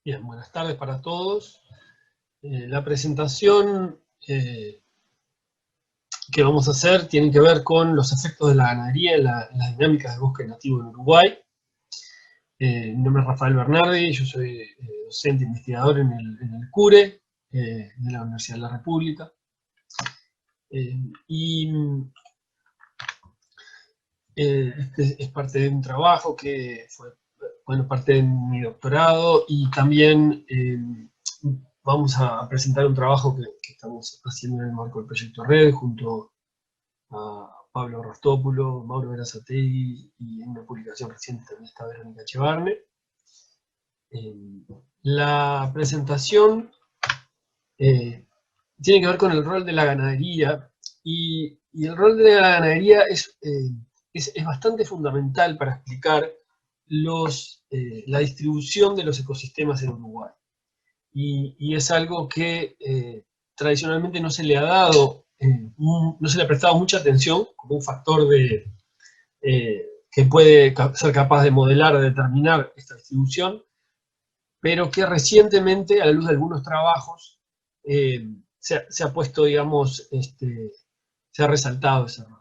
Bien, buenas tardes para todos. La presentación que vamos a hacer tiene que ver con los efectos de la ganadería en las dinámicas del bosque nativo en Uruguay. Mi nombre es Rafael Bernardi, yo soy docente investigador en el CURE de la Universidad de la República. Este es parte de un trabajo que fue, parte de mi doctorado, y también vamos a presentar un trabajo que estamos haciendo en el marco del proyecto Red, junto a Pablo Rostópulo, Mauro Berazategui, y en una publicación reciente también está Verónica Echevarne. La presentación tiene que ver con el rol de la ganadería, y el rol de la ganadería es bastante fundamental para explicar la distribución de los ecosistemas en Uruguay. Y es algo que tradicionalmente no se le ha dado, no se le ha prestado mucha atención como un factor que puede ser capaz de modelar, de determinar esta distribución, pero que recientemente, a la luz de algunos trabajos, se ha puesto, digamos, se ha resaltado ese rol.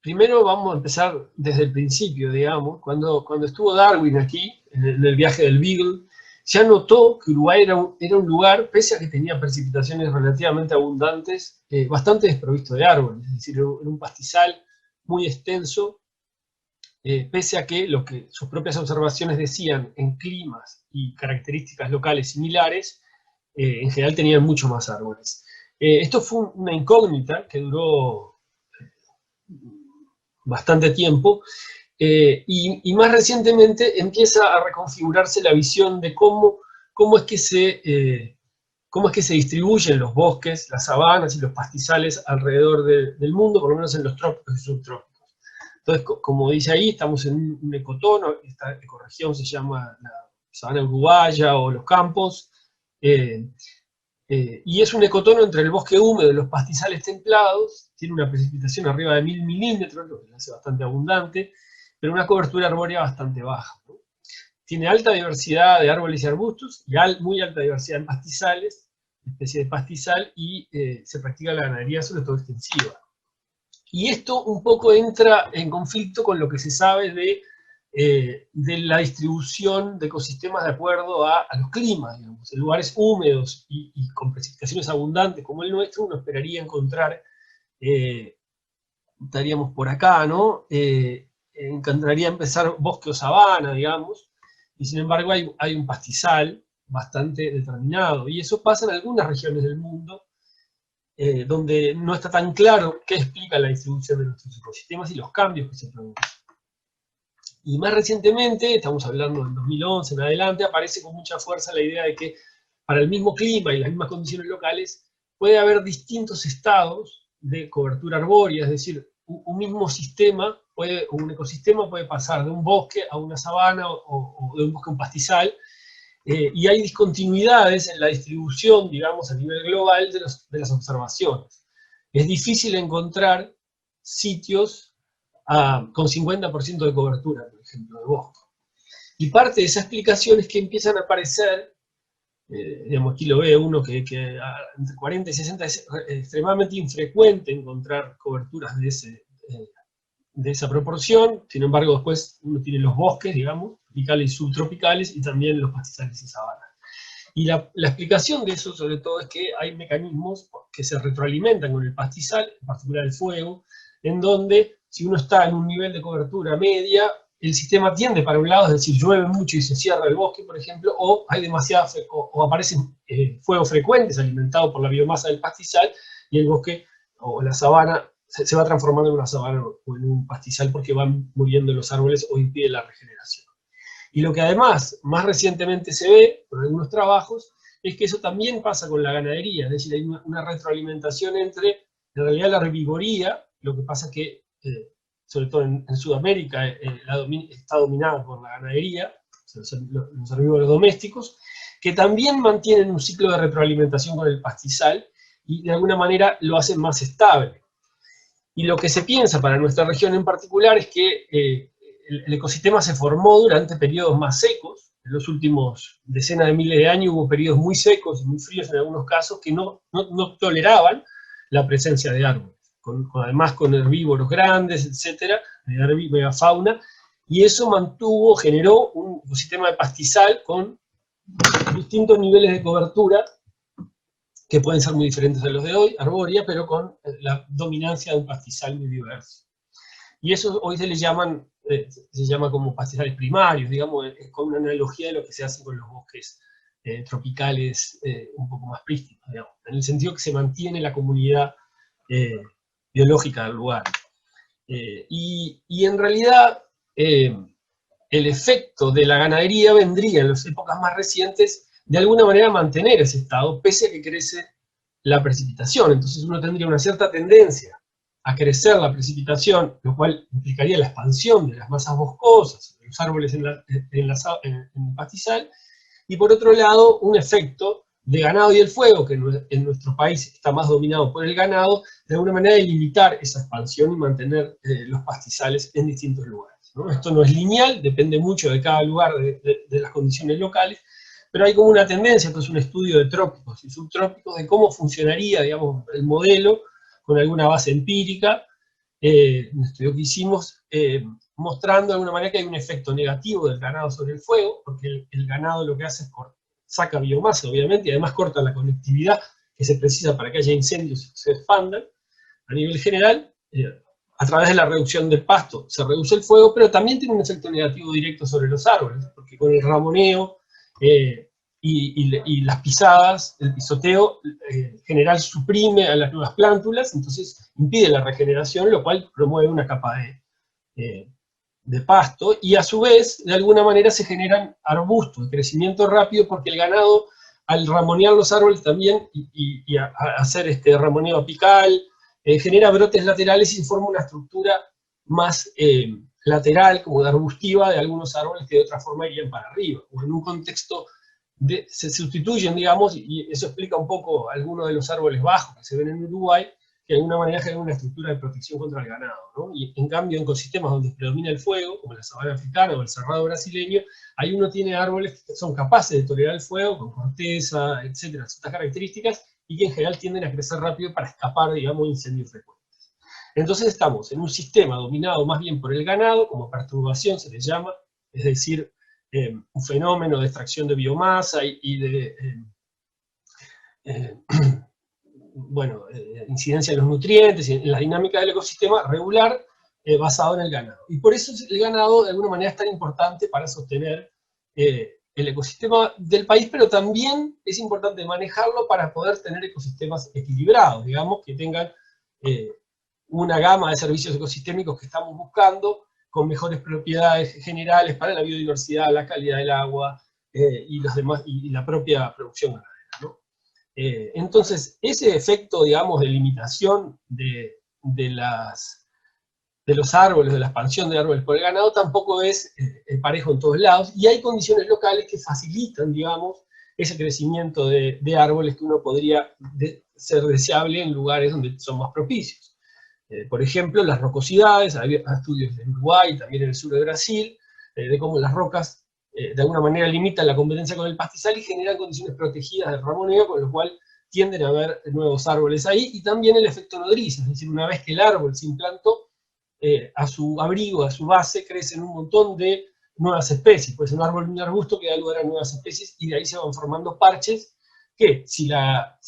Primero vamos a empezar desde el principio, digamos. Cuando estuvo Darwin aquí, en el viaje del Beagle, ya notó que Uruguay era un lugar, pese a que tenía precipitaciones relativamente abundantes, bastante desprovisto de árboles, es decir, era un pastizal muy extenso, pese a que lo que sus propias observaciones decían en climas y características locales similares, en general tenían mucho más árboles. Esto fue una incógnita que duró bastante tiempo, y más recientemente empieza a reconfigurarse la visión de cómo es que se distribuyen los bosques, las sabanas y los pastizales alrededor del mundo, por lo menos en los trópicos y subtrópicos. Entonces, como dice ahí, estamos en un ecotono. Esta ecorregión se llama la sabana uruguaya o los campos, y es un ecotono entre el bosque húmedo y los pastizales templados. Tiene una precipitación arriba de 1000 milímetros, lo que lo hace bastante abundante, pero una cobertura arbórea bastante baja, ¿no? Tiene alta diversidad de árboles y arbustos, y muy alta diversidad en pastizales, especie de pastizal, y se practica la ganadería, sobre todo extensiva. Y esto un poco entra en conflicto con lo que se sabe de la distribución de ecosistemas de acuerdo a los climas, digamos. En lugares húmedos y con precipitaciones abundantes como el nuestro, uno esperaría encontrar, estaríamos por acá, ¿no? Encantaría empezar bosque o sabana, digamos, y sin embargo hay un pastizal bastante determinado, y eso pasa en algunas regiones del mundo, donde no está tan claro qué explica la distribución de nuestros ecosistemas y los cambios que se producen. Y más recientemente, estamos hablando del 2011 en adelante, aparece con mucha fuerza la idea de que para el mismo clima y las mismas condiciones locales puede haber distintos estados de cobertura arbórea, es decir, un mismo sistema, un ecosistema puede pasar de un bosque a una sabana, o de un bosque a un pastizal, y hay discontinuidades en la distribución, digamos, a nivel global de las observaciones. Es difícil encontrar sitios con 50% de cobertura, por ejemplo, de bosque. Y parte de esa explicación es que empiezan a aparecer, digamos, aquí lo ve uno que entre 40 y 60 es extremadamente infrecuente encontrar coberturas de esa proporción. Sin embargo, después uno tiene los bosques, digamos, tropicales y subtropicales, y también los pastizales y sabanas. Y la explicación de eso, sobre todo, es que hay mecanismos que se retroalimentan con el pastizal, en particular el fuego, en donde, si uno está en un nivel de cobertura media, el sistema tiende para un lado, es decir, llueve mucho y se cierra el bosque, por ejemplo, o hay o aparecen fuegos frecuentes alimentados por la biomasa del pastizal, y el bosque o la sabana se va transformando en una sabana o en un pastizal, porque van muriendo los árboles o impide la regeneración. Y lo que además más recientemente se ve con algunos trabajos es que eso también pasa con la ganadería, es decir, hay una retroalimentación entre, en realidad, la herbivoría. Lo que pasa es que, sobre todo en Sudamérica, está dominada por la ganadería, los herbívoros domésticos, que también mantienen un ciclo de retroalimentación con el pastizal, y de alguna manera lo hacen más estable. Y lo que se piensa para nuestra región en particular es que el ecosistema se formó durante periodos más secos, en los últimos decenas de miles de años hubo periodos muy secos y muy fríos en algunos casos que no toleraban la presencia de árboles, además con herbívoros grandes, etcétera, megafauna, y eso generó un ecosistema de pastizal con distintos niveles de cobertura que pueden ser muy diferentes a los de hoy, arbórea, pero con la dominancia de un pastizal muy diverso. Y eso hoy se llama como pastizales primarios, digamos, es con una analogía de lo que se hace con los bosques tropicales un poco más prístinos, digamos, en el sentido que se mantiene la comunidad biológica del lugar. Y en realidad el efecto de la ganadería vendría en las épocas más recientes de alguna manera mantener ese estado, pese a que crece la precipitación. Entonces uno tendría una cierta tendencia a crecer la precipitación, lo cual implicaría la expansión de las masas boscosas, de los árboles en el pastizal, y por otro lado, un efecto de ganado y el fuego, que en nuestro país está más dominado por el ganado, de alguna manera de limitar esa expansión y mantener los pastizales en distintos lugares, ¿no? Esto no es lineal, depende mucho de cada lugar, de las condiciones locales, pero hay como una tendencia, esto es un estudio de trópicos y subtrópicos, de cómo funcionaría, digamos, el modelo, con alguna base empírica, un estudio que hicimos, mostrando de alguna manera que hay un efecto negativo del ganado sobre el fuego, porque el ganado lo que hace es saca biomasa, obviamente, y además corta la conectividad que se precisa para que haya incendios y se expandan. A nivel general, a través de la reducción del pasto se reduce el fuego, pero también tiene un efecto negativo directo sobre los árboles, porque con el ramoneo y las pisadas, el pisoteo en general suprime a las nuevas plántulas, entonces impide la regeneración, lo cual promueve una capa de pasto, y a su vez, de alguna manera se generan arbustos de crecimiento rápido, porque el ganado, al ramonear los árboles también, y hacer ramoneo apical, genera brotes laterales y forma una estructura más lateral, como de arbustiva, de algunos árboles que de otra forma irían para arriba, o en un contexto se sustituyen, digamos, y eso explica un poco algunos de los árboles bajos que se ven en Uruguay, que de alguna manera generan una estructura de protección contra el ganado, ¿no? Y en cambio, en ecosistemas donde predomina el fuego, como la sabana africana o el cerrado brasileño, ahí uno tiene árboles que son capaces de tolerar el fuego, con corteza, etcétera, ciertas características, y que en general tienden a crecer rápido para escapar, digamos, de incendios frecuentes. Entonces estamos en un sistema dominado más bien por el ganado, como perturbación se le llama, es decir, un fenómeno de extracción de biomasa y de bueno, incidencia en los nutrientes y en la dinámica del ecosistema regular basado en el ganado. Y por eso el ganado de alguna manera es tan importante para sostener el ecosistema del país, pero también es importante manejarlo para poder tener ecosistemas equilibrados, digamos, que tengan una gama de servicios ecosistémicos que estamos buscando, con mejores propiedades generales para la biodiversidad, la calidad del agua y los demás, y la propia producción ganadera, ¿no? Entonces, ese efecto, digamos, de limitación de los árboles, de la expansión de árboles por el ganado, tampoco es parejo en todos lados, y hay condiciones locales que facilitan, digamos, ese crecimiento de árboles que uno podría ser deseable en lugares donde son más propicios. Por ejemplo, las rocosidades, hay estudios en Uruguay, también en el sur de Brasil, de cómo las rocas de alguna manera limitan la competencia con el pastizal y generan condiciones protegidas del ramoneo, con lo cual tienden a haber nuevos árboles ahí, y también el efecto nodriza, es decir, una vez que el árbol se implantó, a su abrigo, a su base, crecen un montón de nuevas especies, puede ser un árbol y un arbusto que da lugar a nuevas especies, y de ahí se van formando parches que, si la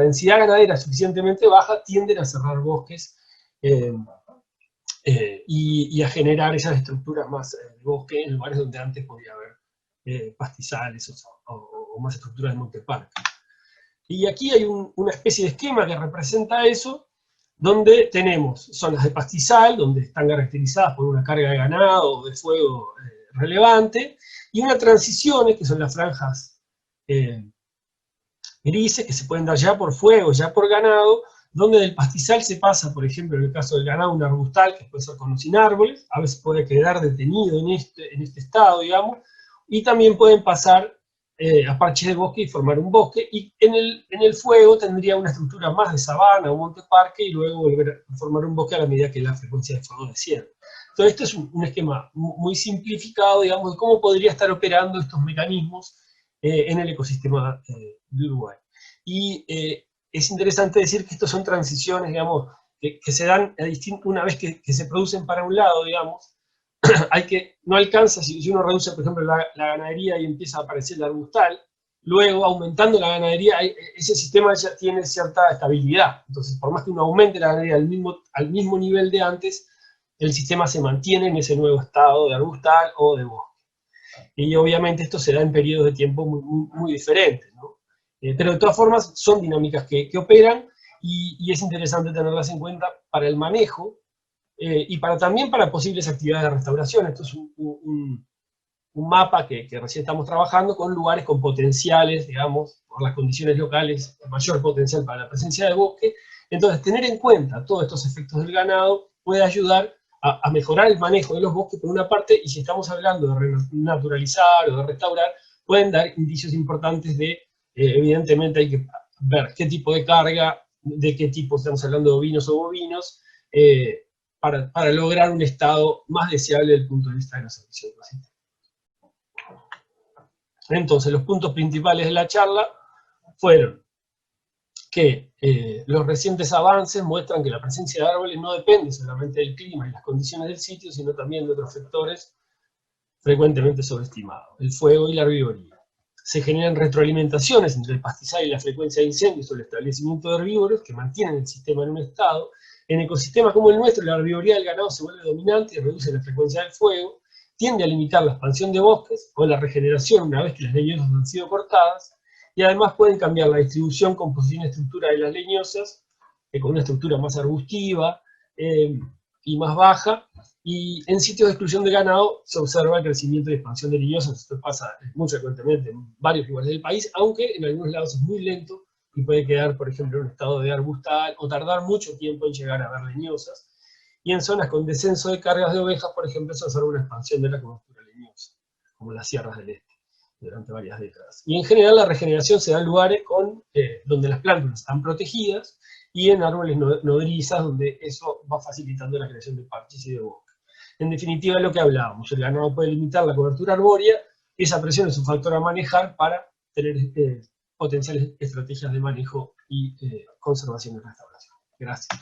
densidad ganadera es suficientemente baja, tienden a cerrar bosques y a generar esas estructuras más de bosque en lugares donde antes podía haber pastizales o más estructuras de monteparque. Y aquí hay una especie de esquema que representa eso, donde tenemos zonas de pastizal, donde están caracterizadas por una carga de ganado o de fuego relevante, y unas transiciones, que son las franjas grises, que se pueden dar ya por fuego, ya por ganado, donde del pastizal se pasa, por ejemplo, en el caso del ganado, un arbustal, que puede ser con o sin árboles, a veces puede quedar detenido en este estado, digamos, y también pueden pasar a parches de bosque y formar un bosque, y en el fuego tendría una estructura más de sabana o monte parque, y luego volver a formar un bosque a la medida que la frecuencia de fuego desciende. Entonces, esto es un esquema muy simplificado, digamos, de cómo podría estar operando estos mecanismos en el ecosistema de Uruguay. Y es interesante decir que estas son transiciones, digamos, que se dan una vez que se producen para un lado, digamos, no alcanza, si uno reduce, por ejemplo, la ganadería y empieza a aparecer el arbustal, luego aumentando la ganadería, ese sistema ya tiene cierta estabilidad. Entonces, por más que uno aumente la ganadería al mismo nivel de antes, el sistema se mantiene en ese nuevo estado de arbustal o de bosque. Y obviamente esto se da en periodos de tiempo muy diferentes, ¿no? Pero de todas formas son dinámicas que operan y es interesante tenerlas en cuenta para el manejo y también para posibles actividades de restauración. Esto es un mapa que recién estamos trabajando con lugares con potenciales, digamos, por las condiciones locales, mayor potencial para la presencia de bosque. Entonces, tener en cuenta todos estos efectos del ganado puede ayudar a mejorar el manejo de los bosques por una parte, y si estamos hablando de renaturalizar o de restaurar, pueden dar indicios importantes de, evidentemente hay que ver qué tipo de carga, de qué tipo estamos hablando de ovinos o bovinos, para lograr un estado más deseable desde el punto de vista de la servicio del ecosistema. Entonces, los puntos principales de la charla fueron que los recientes avances muestran que la presencia de árboles no depende solamente del clima y las condiciones del sitio, sino también de otros factores frecuentemente subestimados, el fuego y la herbivoría. Se generan retroalimentaciones entre el pastizal y la frecuencia de incendios o el establecimiento de herbívoros que mantienen el sistema en un estado. En ecosistemas como el nuestro, la herbivoría del ganado se vuelve dominante y reduce la frecuencia del fuego, tiende a limitar la expansión de bosques o la regeneración una vez que las leñosas han sido cortadas, y además pueden cambiar la distribución, composición y estructura de las leñosas, con una estructura más arbustiva y más baja, y en sitios de exclusión de ganado se observa el crecimiento y expansión de leñosas. Esto pasa muy frecuentemente en varios lugares del país, aunque en algunos lados es muy lento y puede quedar, por ejemplo, en un estado de arbustal o tardar mucho tiempo en llegar a ver leñosas. Y en zonas con descenso de cargas de ovejas, por ejemplo, se observa una expansión de la cobertura leñosa, como las sierras del este, durante varias décadas. Y en general la regeneración se da en lugares donde las plantas están protegidas y en árboles nodrizas, donde eso va facilitando la creación de parches y de bosques. En definitiva, es lo que hablábamos, el ganado puede limitar la cobertura arbórea, esa presión es un factor a manejar para tener potenciales estrategias de manejo y conservación y restauración. Gracias.